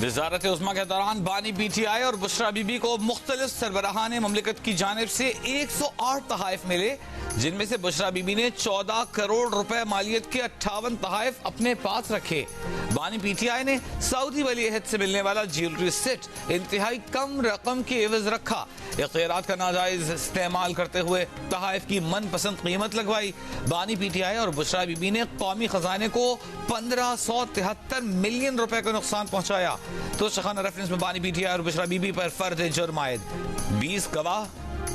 वज़ारत उज़्मा के दौरान बानी PTI और बुशरा बीबी को मुख्तलिफ सरबराहान ममलिकत की जानिब से 108 तहाइफ मिले, जिनमें से बुशरा बीबी ने 14 करोड़ रुपए मालियत के 58 तहाइफ अपने पास रखे। बानी PTI ने सऊदी वली अहद से मिलने वाला ज्वेलरी सेट इंतहाई कम रकम के एवज रखा। इख्तियारात का नाजायज इस्तेमाल करते हुए तहाइफ की मनपसंद कीमत लगवाई। बानी PTI और बुशरा बीबी ने कौमी खजाने को 1573 मिलियन रुपए का नुकसान पहुंचाया। तो शखाना रेफरेंस में बानी PTI और बुशरा बीबी पर फर्द जुर्म आयद, 20 गवाह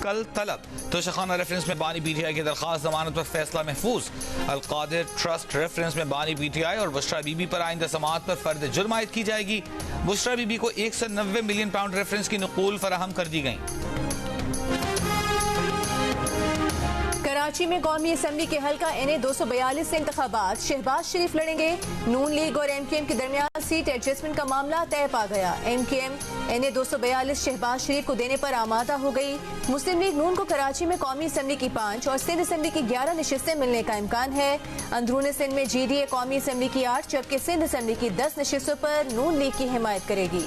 कल तलब। तो शखाना रेफरेंस में बानी PTI की दरखास्त जमानत पर फैसला महफूज। अलकादिर ट्रस्ट रेफरेंस में बानी PTI और बुशरा बीबी पर आइंदा समाअत पर फर्द जुर्म आयद की जाएगी। बुशरा बीबी को 190 मिलियन पाउंड रेफरेंस की नकूल फराहम कर दी गई। कराची में कौमी असम्बली के हल्का NA 242 से इंतखाबात, शहबाज शरीफ लड़ेंगे। नून लीग और MKM के दरमियान सीट एडजस्टमेंट का मामला तय पा गया। MKM NA 242 शहबाज शरीफ को देने पर आमादा हो गई। मुस्लिम लीग नून को कराची में कौमी असम्बली की 5 और सिंध असम्बली की 11 नशिस्तें मिलने का इम्कान है। अंदरून सिंध में GDA कौमी असम्बली की 8 जबकि सिंध असम्बली की 10 नशिस्तों पर नून लीग की हिमायत करेगी।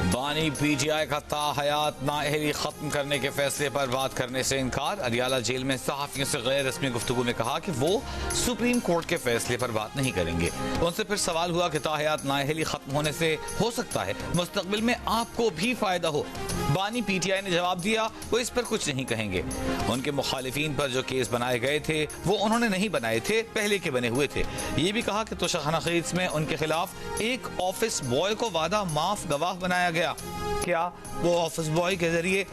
बानी PTI का ताहयात नाअहली खत्म करने के फैसले पर बात करने से इनकार। अडियाला जेल में सहाफियों से गैर रस्मी गुफ्तगू में कहा कि वो सुप्रीम कोर्ट के फैसले पर बात नहीं करेंगे। उनसे फिर सवाल हुआ कि ताहयात नाअहली खत्म होने से हो सकता है मुस्तकबिल में आपको भी फायदा हो। बानी PTI ने जवाब दिया वो इस पर कुछ नहीं कहेंगे। उनके मुखालिफिन पर जो केस बनाए गए थे वो उन्होंने नहीं बनाए थे, पहले के बने हुए थे। ये भी कहा कि तोशाखाना खरीद में उनके खिलाफ एक ऑफिस बॉय को वादा माफ गवाह बनाया गया। क्या वो ऑफिस बॉय के जरिए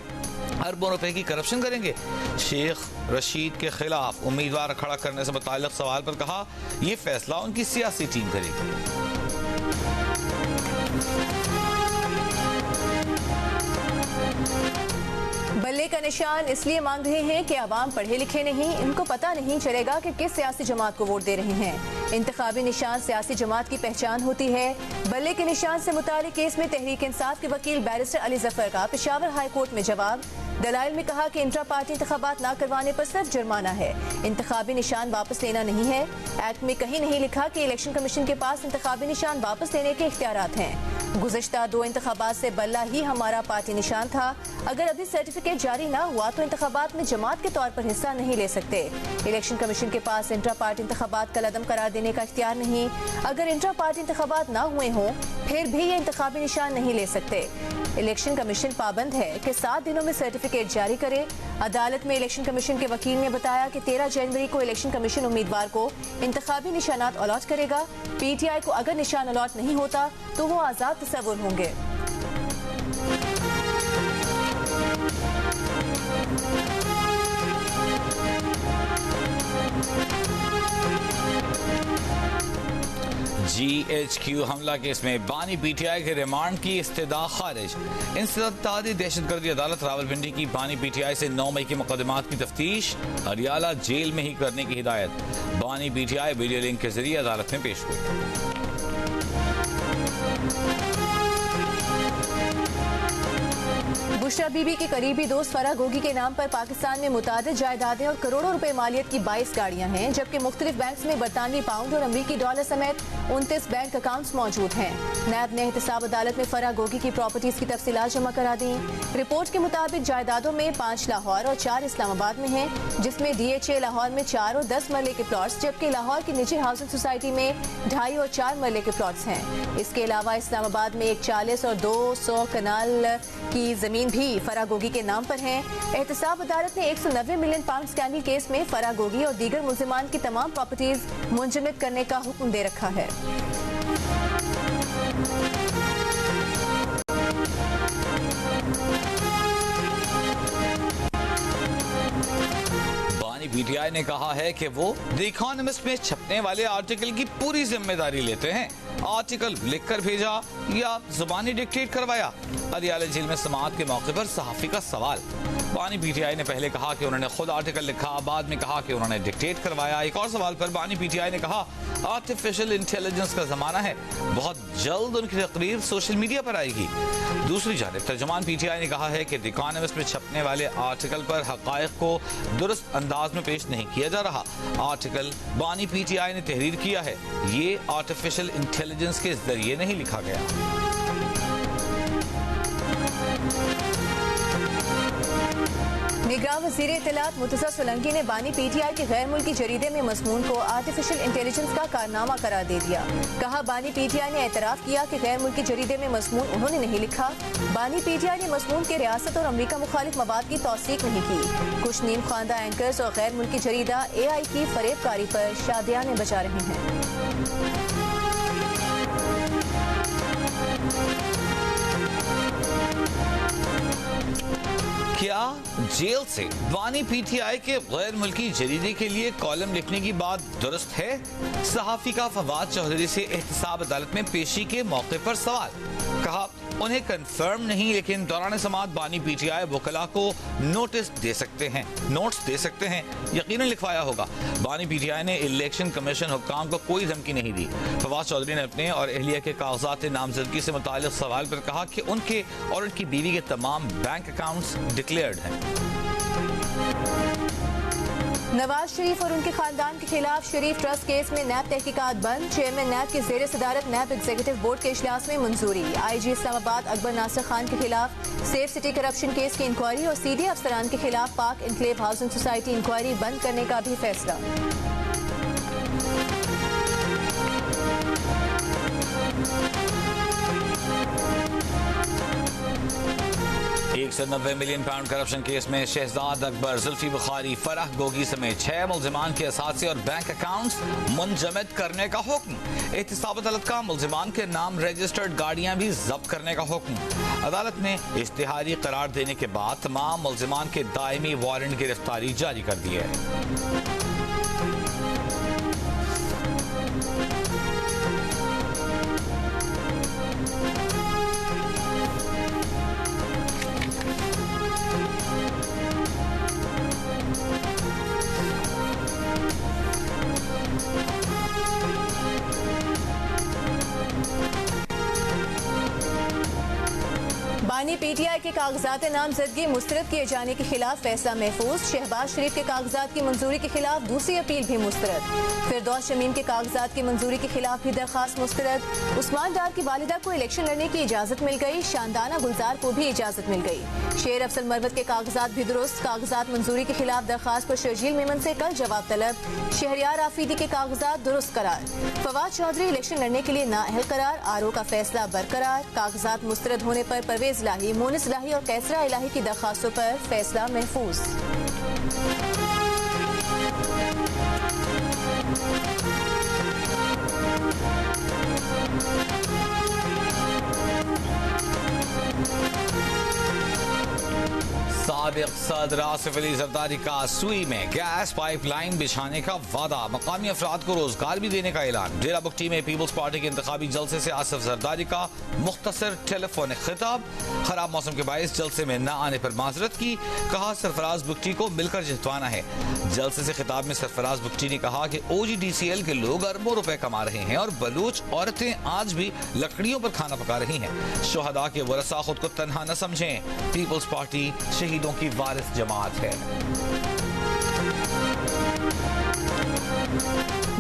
अरबों रुपए की करप्शन करेंगे? शेख रशीद के खिलाफ उम्मीदवार खड़ा करने से मुताल्लिक सवाल पर कहा यह फैसला उनकी सियासी टीम करेगी। बल्ले का निशान इसलिए मांग रहे हैं कि अवाम पढ़े लिखे नहीं, इनको पता नहीं चलेगा कि किस सियासी जमात को वोट दे रहे हैं। इंतखाबी निशान सियासी जमात की पहचान होती है। बल्ले के निशान से मुतालिक केस में तहरीक इंसाफ के वकील बैरिस्टर अली जफर का पेशावर हाई कोर्ट में जवाब। दलाइल में कहा कि इंट्रा पार्टी इंतखाबात ना करवाने पर सिर्फ जुर्माना है, इंतखाबी निशान वापस लेना नहीं है। एक्ट में कहीं नहीं लिखा कि इलेक्शन कमीशन के पास इंतखाबी निशान वापस लेने के इख्तियारात हैं। गुज़श्ता 2 इंतखाबात से बल्ला ही हमारा पार्टी निशान था। अगर अभी सर्टिफिकेट जारी ना हुआ तो इंतखाबात में जमात के तौर पर हिस्सा नहीं ले सकते। इलेक्शन कमीशन के पास इंट्रा पार्टी इंतखाबात कल अदम करार देने का इख्तियार नहीं। अगर इंट्रा पार्टी इंतखाबात ना हुए हों फिर भी ये इंतखाबी निशान नहीं ले सकते। इलेक्शन कमीशन पाबंद है कि 7 दिनों में सर्टिफिकेट जारी करे। अदालत में इलेक्शन कमीशन के वकील ने बताया कि 13 जनवरी को इलेक्शन कमीशन उम्मीदवार को इंतखाबी निशानात अलॉट करेगा। PTI को अगर निशान अलॉट नहीं होता तो वो आज़ाद तस्वुर होंगे। GHQ हमला केस में बानी PTI के रिमांड की इस्तदा खारिज। इंसदादी दहशतगर्दी अदालत रावलपिंडी की बानी PTI से 9 मई के मुकदमात की तफ्तीश अडियाला जेल में ही करने की हिदायत। बानी PTI वीडियो लिंक के जरिए अदालत में पेश हुई। बुशरा बीबी के करीबी दोस्त फराह गोगी के नाम पर पाकिस्तान में मुतादिद जायदादें और करोड़ों रुपए मालियत की 22 गाड़ियां हैं, जबकि मुख्तलिफ बैंक में बरतानवी पाउंड और अमरीकी डॉलर समेत 29 बैंक अकाउंट्स मौजूद हैं। नैब ने एहतसाब अदालत में फराह गोगी की प्रॉपर्टीज की तफसीलात जमा करा दी। रिपोर्ट के मुताबिक जायदादों में 5 लाहौर और 4 इस्लामाबाद में है, जिसमें DHA लाहौर में 4 और 10 मरले के प्लॉट्स, जबकि लाहौर की निजी हाउसिंग सोसाइटी में 2.5 और 4 मरले के प्लॉट्स हैं। इसके अलावा इस्लामाबाद में एक 40 और 200 कनाल की जमीन भी फराह गोगी के नाम पर है। एहतसाब अदालत ने 190 मिलियन पाउंड स्कैंडल केस में फराह गोगी और दीगर मुल्जिमान की तमाम प्रॉपर्टीज मुंजमद करने का हुक्म दे रखा है। बानी PTI ने कहा है कि वो द इकोनॉमिस्ट में छपने वाले आर्टिकल की पूरी जिम्मेदारी लेते हैं। आर्टिकल लिखकर भेजा या जुबानी डिक्टेट करवाया? अदियाला जेल में समाअत के मौके पर सहाफी का सवाल। बानी पीटीआई ने पहले कहा कि उन्होंने खुद आर्टिकल लिखा, बाद में कहा कि उन्होंने डिक्टेट करवाया। एक और सवाल पर बानी पीटीआई ने कहा आर्टिफिशियल इंटेलिजेंस का जमाना है, बहुत जल्द उनकी तकरीर सोशल मीडिया पर आएगी। दूसरी जानिब तर्जुमान पीटीआई ने कहा है कि द इकोनॉमिस्ट में छपने वाले आर्टिकल पर हकायक को दुरुस्त अंदाज में पेश नहीं किया जा रहा। आर्टिकल बानी पीटीआई ने तहरीर किया है, ये आर्टिफिशियल इंटेलिजेंस के जरिए नहीं लिखा गया। निगरान वज़ीर इत्तलात मुर्तज़ा सोलंकी ने बानी पीटीआई के गैर मुल्की जरीदे में मज़मून को आर्टिफिशियल इंटेलिजेंस का कारनामा करार दे दिया। कहा बानी पीटीआई ने एतराफ़ किया कि गैर मुल्की जरीदे में मज़मून उन्होंने नहीं लिखा। बानी पीटीआई ने मज़मून के रियासत और अमरीका मुखालिफ मवाद की तौसीक नहीं की। कुछ नीम खानदा एंकर्स और गैर मुल्की जरीदा AI की फरेबकारी पर शादियाने बचा रहे हैं। क्या जेल से बानी पीटीआई के गैर मुल्की जरीदे के लिए कॉलम लिखने की बात दुरुस्त है? सहाफी का फवाद चौधरी से एहतसाब अदालत में पेशी के मौके पर सवाल। कहा उन्हें कंफर्म नहीं, लेकिन दौरान समाअत बानी पीटीआई वकला को नोट्स दे सकते हैं, यकीनन लिखवाया होगा। बानी पीटीआई ने इलेक्शन कमीशन हुक्काम को कोई धमकी नहीं दी। फवाद चौधरी ने अपने और अहलिया के कागजात नामजदगी से मुताल्लिक सवाल पर कहा कि उनके और उनकी बीवी के तमाम बैंक अकाउंट्स डिक्लेयर्ड हैं। नवाज शरीफ और उनके खानदान के खिलाफ शरीफ ट्रस्ट केस में नैब तहकीकात बंद। चेयरमैन नैब के ज़ेर सदारत नैब एग्जीक्यूटिव बोर्ड के इजलास में मंजूरी। IG इस्लामाबाद अकबर नासिर खान के खिलाफ सेफ सिटी करप्शन केस की इंक्वायरी और सीधे अफसरान के खिलाफ पाक इनक्लेव हाउसिंग सोसाइटी इंक्वायरी बंद करने का भी फैसला। 190 मिलियन पाउंड करप्शन केस में शहजाद अकबर, जुल्फी बुखारी, फराह गोगी समेत 6 मुल्जिमान के असासे और बैंक अकाउंट्स मुंजमद करने का हुक्म। एहतसाब अदालत का मुल्जिमान के नाम रजिस्टर्ड गाड़ियां भी जब्त करने का हुक्म। अदालत ने इश्तिहारी करार देने के बाद तमाम मुल्जिमान के दायमी वारंट गिरफ्तारी जारी कर दी है। बानी पीटीआई के कागजात नामजदगी मुस्तरद किए जाने के खिलाफ फैसला महफूज। शहबाज शरीफ के कागजात की मंजूरी के खिलाफ दूसरी अपील भी मुस्तरद। फिरदौस शमीम के कागजात की मंजूरी के खिलाफ भी दरखास्त मुस्तरद। उस्मान डार की वालिदा को इलेक्शन लड़ने की इजाजत मिल गई। शानदाना गुलजार को भी इजाजत मिल गई। शेर अफसल मरवत के कागजात भी दुरुस्त। कागजात मंजूरी के खिलाफ दरखास्त पर शर्जील मेमन से कल जवाब तलब। शहरियार आफीदी के कागजात दुरुस्त करार। फवाद चौधरी इलेक्शन लड़ने के लिए नाअहल करार। RO का फैसला बरकरार। कागजात मुस्तरद होने पर परवेज इलाही, मोनिस इलाही और कैसरा इलाही की दरखास्तों पर फैसला महफूज। साबिक सदर आसिफ अली जरदारी का सुई में गैस पाइपलाइन बिछाने का वादा। मकामी अफराद को रोजगार भी देने का ऐलान। डेरा बुगटी में पीपल्स पार्टी के इंतखाबी जलसे से आसिफ जरदारी का मुख्तसर टेलीफोनिक खिताब। खराब मौसम के बायस जलसे में न आने पर माजरत की। कहा सरफराज बुगटी को मिलकर जितवाना है। जलसे से खिताब में सरफराज बुगटी ने कहा कि OGDCL के लोग अरबों रुपए कमा रहे हैं और बलूच औरतें आज भी लकड़ियों पर खाना पका रही हैं। शोहदा के वरसा खुद को तन्हा न समझें। पीपल्स पार्टी शहीदों की वारिस जमात है।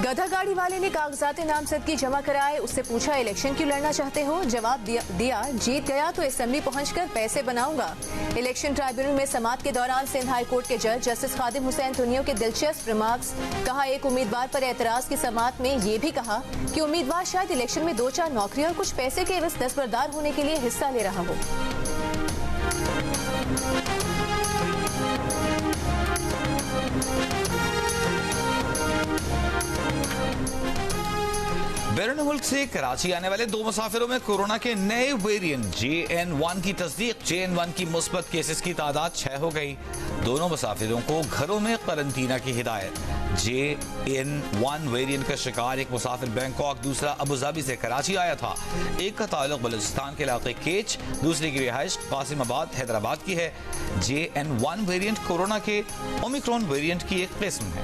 गधा गाड़ी वाले ने कागजात नामजदगी जमा कराए। उससे पूछा इलेक्शन क्यों लड़ना चाहते हो? जवाब दिया जीत गया तो असेंबली पहुंचकर पैसे बनाऊंगा। इलेक्शन ट्राइब्यूनल में समाअत के दौरान सिंध हाई कोर्ट के जज जस्टिस खादिम हुसैन तुनियो के दिलचस्प रिमार्क्स। कहा एक उम्मीदवार पर एतराज की समाअत में ये भी कहा कि उम्मीदवार शायद इलेक्शन में 2-4 नौकरी और कुछ पैसे के एवज दस्तबरदार होने के लिए हिस्सा ले रहा हो। बैरून मुल्क से कराची आने वाले 2 मुसाफिरों में कोरोना के नए वेरिएंट JN1 की तस्दीक। JN1 की मुस्बत केसेस की तादाद 6 हो गई। दोनों मुसाफिरों को घरों में क्वारंटीना की हिदायत। JN1 वेरिएंट का शिकार एक मुसाफिर बैंकॉक, दूसरा अबुधाबी से कराची आया था। एक का ताल्लुक बलूचिस्तान के इलाके केच, दूसरे की रिहाइश कासिमाबाद हैदराबाद की है। JN1 वेरिएंट कोरोना के ओमिक्रॉन वेरिएंट की एक किस्म है।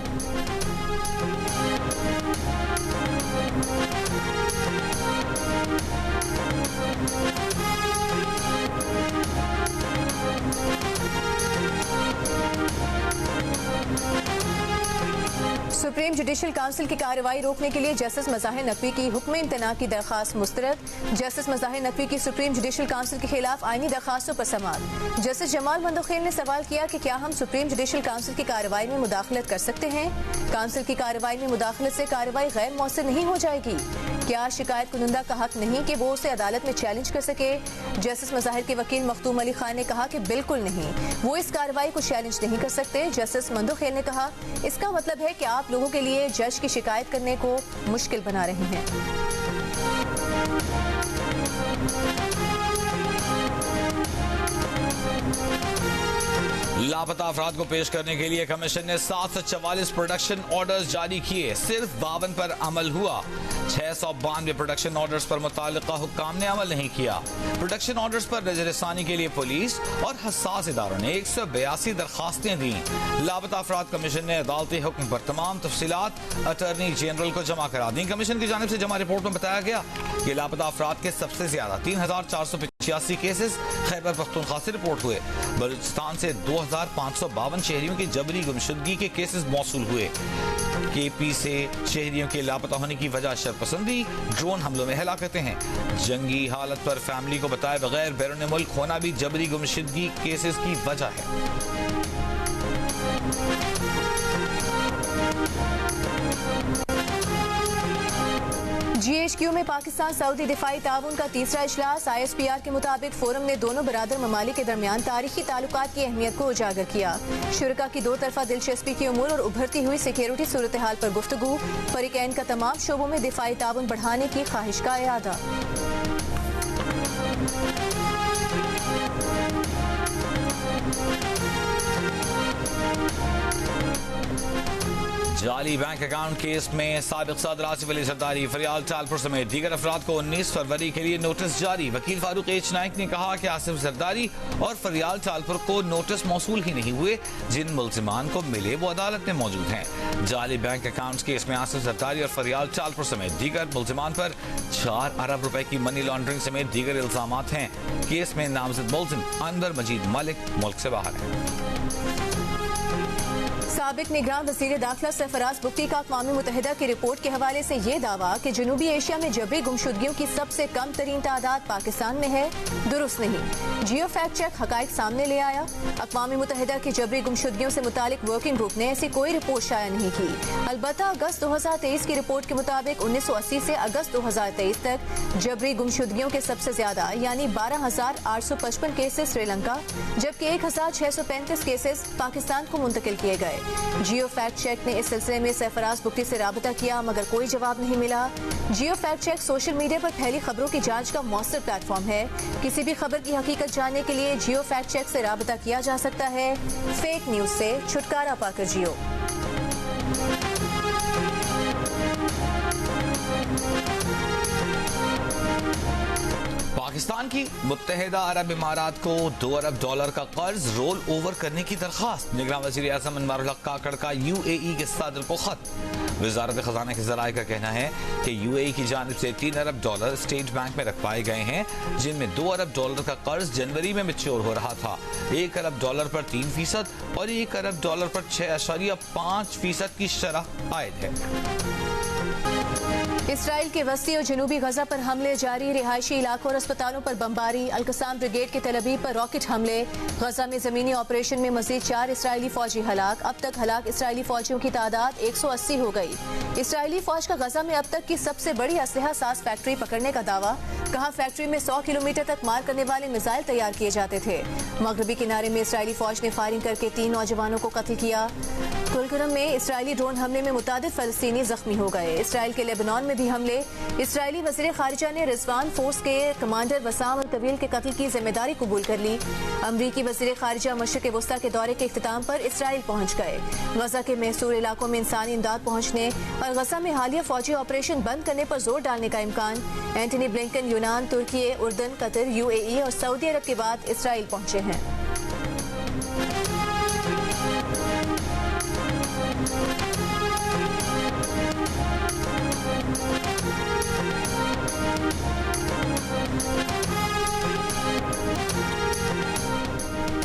सुप्रीम जुडिशल काउंसिल की कार्रवाई रोकने के लिए जस्टिस मज़ाहिर नकवी की हुक्म इम्तना की दरखास्त मुस्तरद। जस्टिस मज़ाहिर नकवी की सुप्रीम जुडिशल काउंसिल के खिलाफ आईनी दरखास्तों पर समाअत। जस्टिस जमाल मंदोखेल ने सवाल किया कि क्या हम सुप्रीम जुडिशल काउंसिल की कार्रवाई में मुदाखलत कर सकते हैं? काउंसिल की कार्रवाई में मुदाखलत से कार्रवाई गैर मौसर नहीं हो जाएगी। क्या शिकायत कुनंदा का हक नहीं कि वो उसे अदालत में चैलेंज कर सके? जस्टिस मज़ाहिर के वकील मखदूम अली खान ने कहा कि बिल्कुल नहीं, वो इस कार्रवाई को चैलेंज नहीं कर सकते। जस्टिस मंदोखेल ने कहा, इसका मतलब है कि आप लोगों के लिए जज की शिकायत करने को मुश्किल बना रहे हैं। लापता अफराद को पेश करने के लिए कमीशन ने 744 प्रोडक्शन ऑर्डर्स जारी किए, सिर्फ 52 पर अमल हुआ। 692 प्रोडक्शन ऑर्डर्स पर मुताल्लिका हुक्काम ने अमल नहीं किया। प्रोडक्शन ऑर्डर्स पर नजरसानी के लिए पुलिस और हसास इदारों ने 182 दरखास्तें दी। लापता अफराद कमीशन ने अदालती हुक्म पर तमाम तफसीलात अटॉर्नी जनरल को जमा करा दी। कमीशन की जानिब से जमा रिपोर्ट में बताया गया कि लापता अफराद के सबसे ज्यादा 3485 केसेस खैबर पख्तूनख्वा से रिपोर्ट हुए। बलूचिस्तान से 2552 शहरियों की जबरी गुमशुदगी के केसेस मौसूल हुए। KP से शहरियों के लापता होने की वजह शरपसंदी, ड्रोन हमलों में हलाकतें हैं। जंगी हालत पर फैमिली को बताए बगैर बैरून मुल्क होना भी जबरी गुमशुदगी केसेस की वजह है। GHQ में पाकिस्तान सऊदी दिफाई ताउन का तीसरा इजलास। ISPR के मुताबिक फोरम ने दोनों बरादर ममालिक के दरमियान तारीखी ताल्लुकात की अहमियत को उजागर किया। शुरका की दो तरफा दिलचस्पी की उमूर और उभरती हुई सिक्योरिटी सूरत हाल पर गुफ्तगू। फरीकैन का तमाम शोबों में दिफाई ताउन बढ़ाने की ख्वाहिश का इरादा। जाली बैंक अकाउंट केस में साबिक सदर आसिफ अली जरदारी, फरियाल टालपुर समेत दीगर अफराद को 19 फरवरी के लिए नोटिस जारी। वकील फारूक एच नाइक ने कहा कि आसिफ जरदारी और फरियाल टालपुर को नोटिस मौसूल ही नहीं हुए। जिन मुल्जिमान को मिले वो अदालत में मौजूद हैं। जाली बैंक अकाउंट केस में आसिफ जरदारी और फरियाल टालपुर समेत दीगर मुल्जिमान पर 4 अरब रुपए की मनी लॉन्ड्रिंग समेत दीगर इल्जामात हैं। केस में नामजद मुल्जिम अनवर मजीद मलिक मुल्क से बाहर है। साबिक निगरान वज़ीर दाखिला सरफराज बुख्ती का अक़वाम मुत्तहिदा की रिपोर्ट के हवाले से ये दावा कि जनूबी एशिया में जबरी गुमशुदगियों की सबसे कम तरीन तादाद पाकिस्तान में है, दुरुस्त नहीं। जियो फैक्ट चेक हकाइक सामने ले आया। अक़वाम मुत्तहिदा की जबरी गुमशुदगियों से मुतालिक वर्किंग ग्रुप ने ऐसी कोई रिपोर्ट शाया नहीं की। अलबत्ता अगस्त 2023 की रिपोर्ट के मुताबिक 1980 से अगस्त 2023 तक जबरी गुमशुदगियों के सबसे ज्यादा यानी 12,855 केसेस श्रीलंका, जबकि 1,635 केसेस पाकिस्तान को मुंतकिल किए गए। जियो फैक्ट चेक ने इस सिलसिले में सरफराज बुख्ती से राबता किया मगर कोई जवाब नहीं मिला। जियो फैक्ट चेक सोशल मीडिया पर फैली खबरों की जांच का मौसर प्लेटफॉर्म है। किसी भी खबर की हकीकत जानने के लिए जियो फैक्ट चेक से राबता किया जा सकता है। फेक न्यूज से छुटकारा पाकर जियो। पाकिस्तान की मुत्तहिदा अरब इमारात को $2 अरब का कर्ज रोल ओवर करने की दरखास्त। निगरान वज़ीर आज़म अनवारुल हक काकड़ का UAE के सदर को खत। वज़ारत खजाना के ज़राए का कहना है कि UAE की जानिब से $3 अरब स्टेट बैंक में रखवाए गए हैं, जिनमें $2 अरब का कर्ज जनवरी में मैच्योर हो रहा था। $1 अरब पर 3% और $1 अरब पर 6.5% की शरह आयद है। इसराइल के वस्ती और जनूबी गजा पर हमले जारी। रिहायशी इलाकों और अस्पतालों पर बमबारी। अल-कसाम ब्रिगेड के तलबीब पर रॉकेट हमले। गजा में जमीनी ऑपरेशन में मजीद 4 इसराइली फौजी हलाक। अब तक हलाक इसराइली फौजियों की तादाद 180 हो गई। इसराइली फौज का गजा में अब तक की सबसे बड़ी असलहा साज फैक्ट्री पकड़ने का दावा। कहा फैक्ट्री में 100 किलोमीटर तक मार करने वाले मिसाइल तैयार किए जाते थे। मगरबी किनारे में इसराइली फौज ने फायरिंग करके 3 नौजवानों को कत्ल किया। कुलकरम में इसराइली ड्रोन हमले में मुतादिद फलस्तीनी जख्मी हो गए। इसराइल के लेबनान में भी हमले। इसराइली वज़ीर ख़ारिजा ने रिजवान फोर्स के कमांडर वसाम अल तवील के कत्ल की जिम्मेदारी कबूल कर ली। अमरीकी वज़ीर ख़ारिजा मशरिक़ वस्ता के दौरे के इख्तिताम पर इसराइल पहुँच गए। गजा के महसूर इलाकों में इंसानी इमदाद पहुँचने और गजा में हालिया फौजी ऑपरेशन बंद करने पर जोर डालने का इम्कान। एंटनी ब्लिंकन यूनान, तुर्की, उर्दन, कतर, UAE और सऊदी अरब के बाद इसराइल पहुँचे हैं।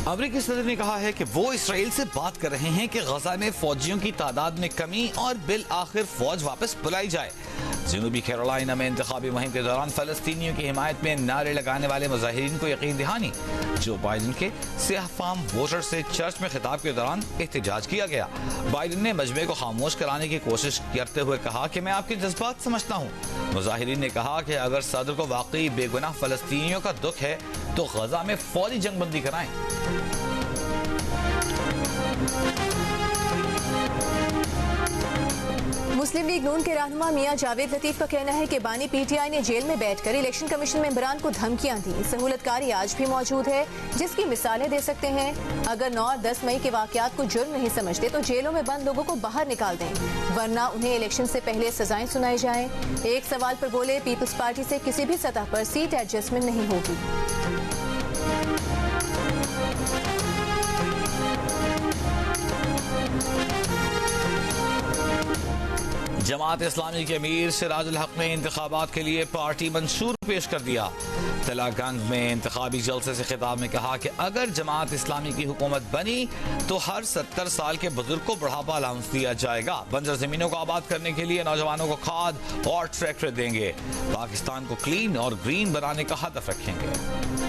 अमरीकी सदर ने कहा है कि वो इसराइल से बात कर रहे हैं कि गजा में फौजियों की तादाद में कमी और बिल आखिर फौज वापस बुलाई जाए। जनूबी कैरोलिना में इंतखाबी मुहिम के दौरान फलस्तीनियों की हिमायत में नारे लगाने वाले मुजाहिरीन को यकीन दहानी। जो बाइडन के सियाह फाम वोटर से चर्च में खिताब के दौरान एहतजाज किया गया। बाइडन ने मजमे को खामोश कराने की कोशिश करते हुए कहा कि मैं आपके जज्बात समझता हूँ। मुजाहिरीन ने कहा कि अगर सदर को वाकई बेगुनाह फलस्तीनियों का दुख है तो गजा में फौरी जंगबंदी कराएं। मुस्लिम लीग नून के रहनुमा मियां जावेद लतीफ का कहना है कि बानी PTI ने जेल में बैठकर इलेक्शन कमीशन मेंबरान को धमकियां दी। सहूलतकारी आज भी मौजूद है जिसकी मिसालें दे सकते हैं। अगर 9 और 10 मई के वाकयात को जुर्म नहीं समझते तो जेलों में बंद लोगों को बाहर निकाल दें, वरना उन्हें इलेक्शन से पहले सजाएं सुनाई जाएं। एक सवाल पर बोले, पीपल्स पार्टी से किसी भी सतह पर सीट एडजस्टमेंट नहीं होगी। जमात इस्लामी के अमीर सिराजुल हक ने इंतखाबात के लिए पार्टी मंशूर पेश कर दिया। तलागंज में इंतखाबी जलसे से खिताब में कहा कि अगर जमात इस्लामी की हुकूमत बनी तो हर 70 साल के बुजुर्ग को बुढ़ापा अलाउंस दिया जाएगा। बंजर जमीनों को आबाद करने के लिए नौजवानों को खाद और ट्रैक्टर देंगे। पाकिस्तान को क्लीन और ग्रीन बनाने का हदफ रखेंगे।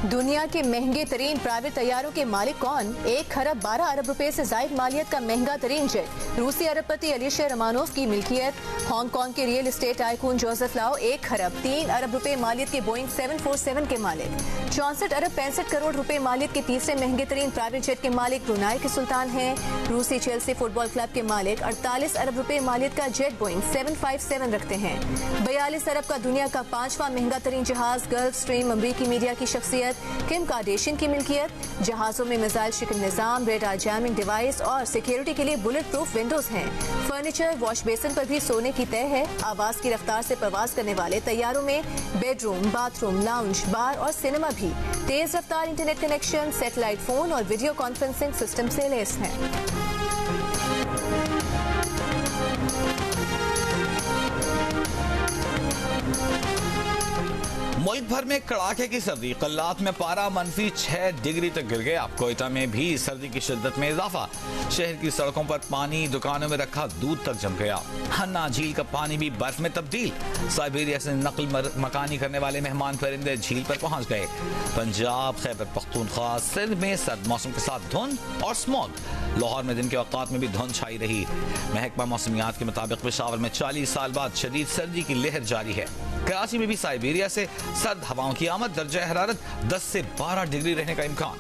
दुनिया के महंगे तरीन प्राइवेट तैयारों के मालिक कौन? 1 खरब 12 अरब रुपए से जायद मालियत का महंगा तरीन जेट रूसी अरबपति अलीशा रमानोव की मिल्कियत। हांगकांग के रियल एस्टेट टाइकून जोसेफ लाओ 1 खरब 3 अरब रुपए मालियत के बोइंग 747 के मालिक। 64 अरब 65 करोड़ रुपए मालियत के तीसरे महंगे तरीन प्राइवेट जेट के मालिक ब्रुनाई के सुल्तान हैं। रूसी चेल्सी फुटबॉल क्लब के मालिक 48 अरब रुपए मालियत का जेट बोइंग 757 रखते हैं। 42 अरब का दुनिया का 5वां महंगा तरीन जहाज गल्फ स्ट्रीम अमरीकी मीडिया की शख्सियत किम कार्डेशियन की मिल्कियत। जहाजों में मिसाइल शिकन निजाम, रेडार जैमिंग डिवाइस और सिक्योरिटी के लिए बुलेट प्रूफ विंडोज हैं। फर्नीचर, वॉश बेसिन पर भी सोने की तय है। आवाज की रफ्तार से प्रवास करने वाले तैयारों में बेडरूम, बाथरूम, लाउंज, बार और सिनेमा भी तेज रफ्तार इंटरनेट कनेक्शन, सैटेलाइट फोन और वीडियो कॉन्फ्रेंसिंग सिस्टम से लैस हैं। मुल्क भर में कड़ाके की सर्दी। कल्लात में पारा -6 डिग्री तक गिर गया। कोयटा में भी सर्दी की शिद्दत में इजाफा। शहर की सड़कों पर पानी, दुकानों में रखा दूध तक जम गया। हन्ना झील का पानी भी बर्फ में तब्दील। साइबेरिया से नकल मकानी करने वाले मेहमान परिंदे झील पर पहुंच गए। पंजाब, खैबर पख्तूनख्वा, सिंध में सर्द मौसम के साथ धुंध और स्मॉग। लाहौर में दिन के औकात में भी धुंध छाई रही। महकमा मौसमियात के मुताबिक पेशावर में 40 साल बाद शदीद सर्दी की लहर जारी है। कराची में भी साइबेरिया से सर्द हवाओं की आमद। दर्जा हरारत 10 से 12 डिग्री रहने का इम्कान।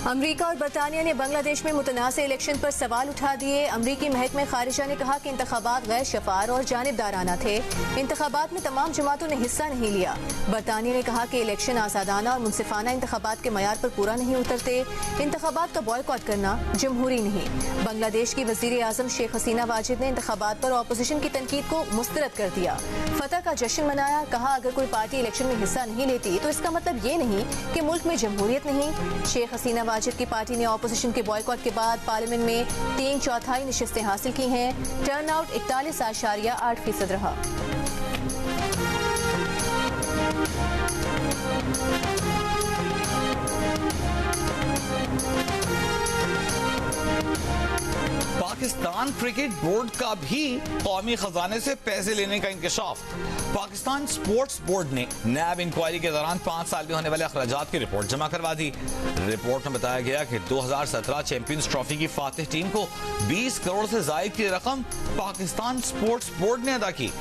अमरीका और बरतानिया ने बांग्लादेश में मुतनाज़ इलेक्शन पर सवाल उठा दिए। अमरीकी महकमे खारिजा ने कहा कि इंतखाबात गैर शफाफ और जानिबदाराना थे। इंतखाबात में तमाम जमातों ने हिस्सा नहीं लिया। बरतानिया ने कहा कि इलेक्शन आज़ादाना और मुनसिफाना इंतखाबात के मयार पर पूरा नहीं उतरते। इंतखाबात का बॉयकॉट करना जमहूरी नहीं। बांग्लादेश की वज़ीर आज़म शेख हसीना वाजिद ने इंतखाबात पर अपोजिशन की तनकीद को मुस्तरद कर दिया। फतह का जश्न मनाया। कहा अगर कोई पार्टी इलेक्शन में हिस्सा नहीं लेती तो इसका मतलब ये नहीं कि मुल्क में जमहूरियत नहीं। शेख हसीना वाजिद की पार्टी ने ऑपोजिशन के बॉयकॉट के बाद पार्लियामेंट में 3/4 नशिस्तें हासिल की हैं। टर्नआउट 41.8% रहा। पाकिस्तान क्रिकेट बोर्ड का भी कौमी खजाने से पैसे लेने का इंकशाफ। पाकिस्तान स्पोर्ट्स बोर्ड ने नैब इंक्वायरी के दौरान 5 साल में होने वाले अखराजात की रिपोर्ट जमा करवा दी। रिपोर्ट में बताया गया कि 2017 चैंपियंस ट्रॉफी की फातिह टीम को 20 करोड़ से ज्यादा की रकम पाकिस्तान स्पोर्ट्स बोर्ड ने अदा की।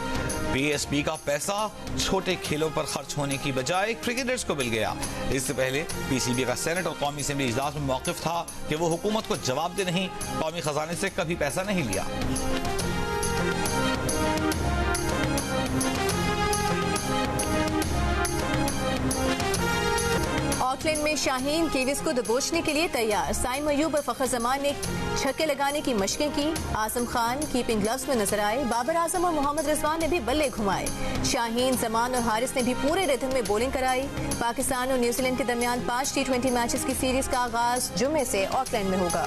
पीएसपी का पैसा छोटे खेलों पर खर्च होने की बजाय क्रिकेटर्स को मिल गया। इससे पहले पीसीबी का सेनेट और कौमी असेंबली इजलास में मौकिफ था कि वो हुकूमत को जवाब दे नहीं, कौमी खजाने से कभी पैसा नहीं लिया। ऑकलैंड में शाहीन कीवीज को दबोचने के लिए तैयार। साइम अयूब और फखर जमान ने छक्के लगाने की मशकें की। आजम खान कीपिंग ग्लव्स में नजर आए। बाबर आजम और मोहम्मद रिजवान ने भी बल्ले घुमाए। शाहीन, जमान और हारिस ने भी पूरे रिदम में बॉलिंग कराई। पाकिस्तान और न्यूजीलैंड के दरमियान 5 T20 मैचेस की सीरीज का आगाज जुम्मे से ऑकलैंड में होगा।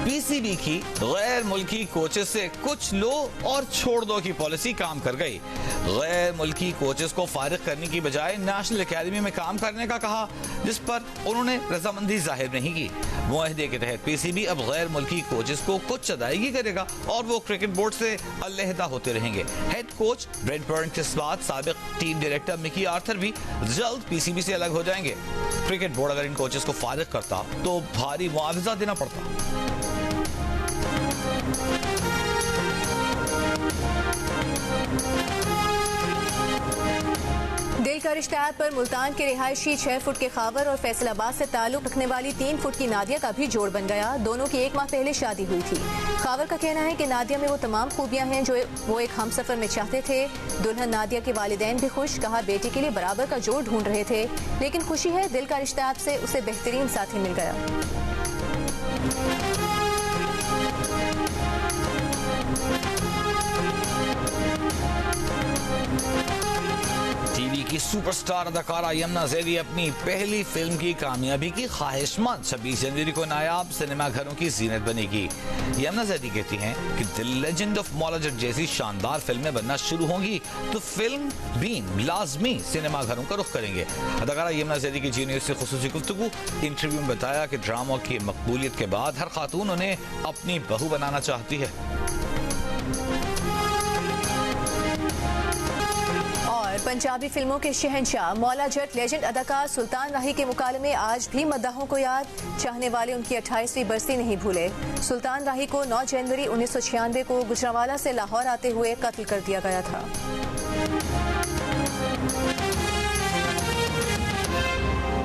पीसीबी की गैर मुल्की कोचेस से कुछ लो और छोड़ दो की पॉलिसी काम कर गई। गैर मुल्की कोचेस को फारिग करने की बजाय नेशनल एकेडमी में काम करने का कहा, जिस पर उन्होंने रजामंदी जाहिर नहीं की। मुआहदे के तहत पीसीबी अब गैर मुल्की कोचेस को कुछ अदायगी करेगा और वो क्रिकेट बोर्ड से अलहदा होते रहेंगे। हेड कोच ब्रेंट बर्न के बाद साबिक टीम डायरेक्टर मिकी आर्थर भी जल्द पीसीबी से अलग हो जाएंगे। क्रिकेट बोर्ड अगर इन कोचेस को फारिग करता तो भारी मुआवजा देना पड़ता। दिल का रिश्ता ऐप पर मुल्तान के रिहायशी 6 फुट के खावर और फैसलाबाद से ताल्लुक रखने वाली 3 फुट की नादिया का भी जोड़ बन गया। दोनों की 1 माह पहले शादी हुई थी। खावर का कहना है कि नादिया में वो तमाम खूबियां हैं जो वो एक हमसफर में चाहते थे। दुल्हन नादिया के वालिदैन भी खुश, कहा बेटी के लिए बराबर का जोड़ ढूंढ रहे थे, लेकिन खुशी है दिल का रिश्ता ऐप से उसे बेहतरीन साथी मिल गया। टीवी की सुपरस्टार अदाकारा यमुना ज़ैदी अपनी पहली फिल्म की कामयाबी की ख्वाहिशमंद 26 जनवरी को नायाब सिनेमा घरों की जीनत बनेगी। यमुना ज़ैदी कहती हैं कि the legend of Maula Jatt जैसी शानदार फिल्में बनना शुरू होंगी तो फिल्म बीम लाजमी सिनेमा घरों का रुख करेंगे। अदाकारा यमुना ज़ैदी की जी न्यूज़ से खुसूसी गुफ्तगू इंटरव्यू में बताया कि ड्रामा की मकबूलियत के बाद हर खातून उन्हें अपनी बहू बनाना चाहती है। पंजाबी फिल्मों के शहंशाह मौला जट लेजेंड अदाकार सुल्तान राही के मुकाले में आज भी मद्दाहों को याद। चाहने वाले उनकी 28वीं बरसी नहीं भूले। सुल्तान राही को 9 जनवरी 1996 को गुजरांवाला से लाहौर आते हुए कत्ल कर दिया गया था।